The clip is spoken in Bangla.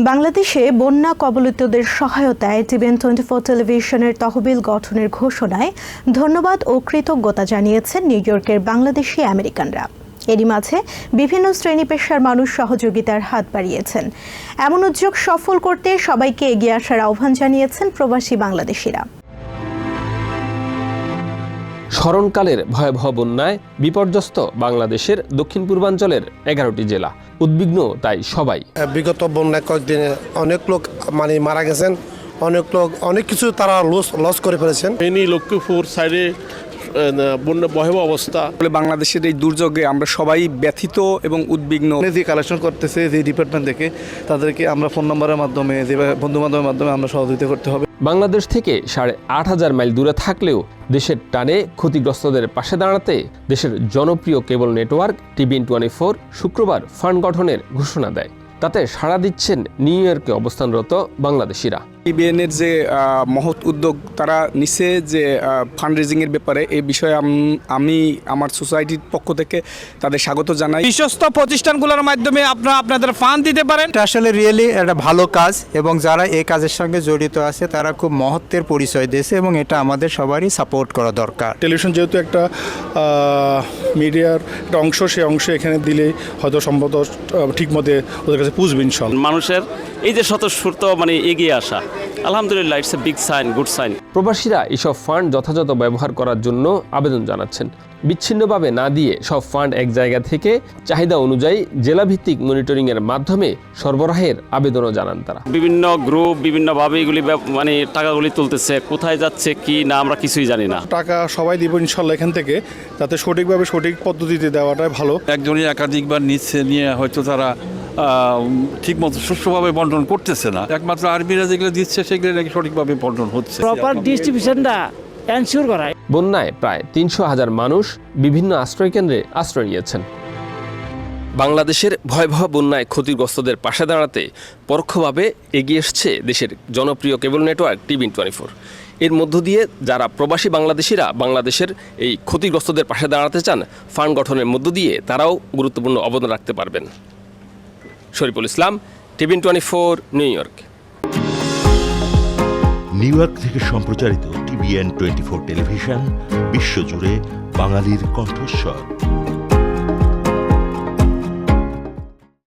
বাংলাদেশে বন্যা কবলিতদের সহায়তায় টিভিএন 24 টেলিভিশনের তহবিল গঠনের ঘোষণায় ধন্যবাদ ও কৃতজ্ঞতা জানিয়েছেন নিউ ইয়র্কের বাংলাদেশি আমেরিকানরা। এরই মাঝে বিভিন্ন শ্রেণী পেশার মানুষ সহযোগিতার হাত বাড়িয়েছেন। এমন উদ্যোগ সফল করতে সবাইকে এগিয়ে আসার আহ্বান জানিয়েছেন প্রবাসী বাংলাদেশিরা। স্মরণকালের ভয়াবহ বন্যায় বিপর্যস্ত বাংলাদেশের দক্ষিণ পূর্বাঞ্চলের 11টি জেলা। উদ্বিগ্ন তাই সবাই। বিগত বন্যায় কয়েকদিনে অনেক লোক মারা গেছেন, অনেক লোক অনেক কিছু তারা লস করে ফেলেছেন। ফেনী লক্ষ্মীপুর সাইডে বন্যা ভয়াবহ অবস্থা। বাংলাদেশের এই দুর্যোগে আমরা সবাই ব্যথিত এবং উদ্বিগ্ন। যে কালেকশন করতেছে যে ডিপার্টমেন্ট থেকে, তাদেরকে আমরা ফোন নম্বরের মাধ্যমে, যে বন্ধু বান্ধবের মাধ্যমে আমরা সহযোগিতা করতে হবে। বাংলাদেশ থেকে 8,500 মাইল দূরে থাকলেও দেশের টানে ক্ষতিগ্রস্তদের পাশে দাঁড়াতে দেশের জনপ্রিয় কেবল নেটওয়ার্ক টিভিএন 24 শুক্রবার ফান্ড গঠনের ঘোষণা দেয়। তাতে সাড়া দিচ্ছেন নিউ ইয়র্কে অবস্থানরত বাংলাদেশিরা। টিভিএনের যে মহৎ উদ্যোগ তারা নিচ্ছে, যে ফান্ড রেজিংয়ের ব্যাপারে, এই বিষয়ে আমি আমার সোসাইটির পক্ষ থেকে তাদের স্বাগত জানাই। বিশ্বস্ত প্রতিষ্ঠানগুলোর মাধ্যমে আপনারা আপনাদের ফান্ড দিতে পারেন। এটা আসলে রিয়েলি একটা ভালো কাজ, এবং যারা এই কাজের সঙ্গে জড়িত আছে তারা খুব মহত্বের পরিচয় দিয়েছে, এবং এটা আমাদের সবারই সাপোর্ট করা দরকার। টেলিভিশন যেহেতু একটা মিডিয়ার একটা অংশ, সেই অংশ এখানে দিলে হয়তো সম্ভবত ঠিক মতে ওদের কাছে পুষবেন। মানুষের এই যে স্বতঃস্ফূর্ত এগিয়ে আসা, আলহামদুলিল্লাহ, it's a big sign, good sign. প্রবাসীরা এসব ফান্ড যথাযথ ব্যবহার করার জন্য আবেদন জানাচ্ছেন। বিচ্ছিন্নভাবে না দিয়ে সব ফান্ড এক জায়গা থেকে চাহিদা অনুযায়ী জেলাভিত্তিক মনিটরিংয়ের মাধ্যমে সরবরাহের আবেদনও জানান তারা। বিভিন্ন গ্রুপ বিভিন্নভাবে এগুলি টাকাগুলি তুলতেছে, কোথায় যাচ্ছে কি না আমরা কিছুই জানি না। টাকা সবাই দিব ইনশাল্লাহ এখান থেকে, যাতে সঠিকভাবে সঠিক পদ্ধতিতে দেওয়াটাই ভালো। একজনই একাধিকবার নিয়ে হয়তো তারা ঠিকমতো সুষ্ঠুভাবে বন্টন করতেছে না। একমাত্র আর্মিরা যেগুলো দিচ্ছে সেগুলো নাকি সঠিকভাবে বন্টন হচ্ছে। প্রপার ডিস্ট্রিবিউশনটা এনশিওর করায়। বন্যায় প্রায় 300,000 মানুষ বিভিন্ন আশ্রয়কেন্দ্রে আশ্রয় নিয়েছেন। বাংলাদেশের ভয়াবহ বন্যায় ক্ষতিগ্রস্তদের পাশে দাঁড়াতে পরোক্ষভাবে এগিয়ে এসছে দেশের জনপ্রিয় কেবল নেটওয়ার্ক টিভিএন 24। এর মধ্য দিয়ে যারা প্রবাসী বাংলাদেশিরা বাংলাদেশের এই ক্ষতিগ্রস্তদের পাশে দাঁড়াতে চান, ফান্ড গঠনের মধ্য দিয়ে তারাও গুরুত্বপূর্ণ অবদান রাখতে পারবেন। Shariful Islam, TVN 24, New York. New York থেকে সম্প্রচারিত টিভিএন 24 টেলিভিশন বিশ্বজুড়ে বাঙালির কণ্ঠস্বর।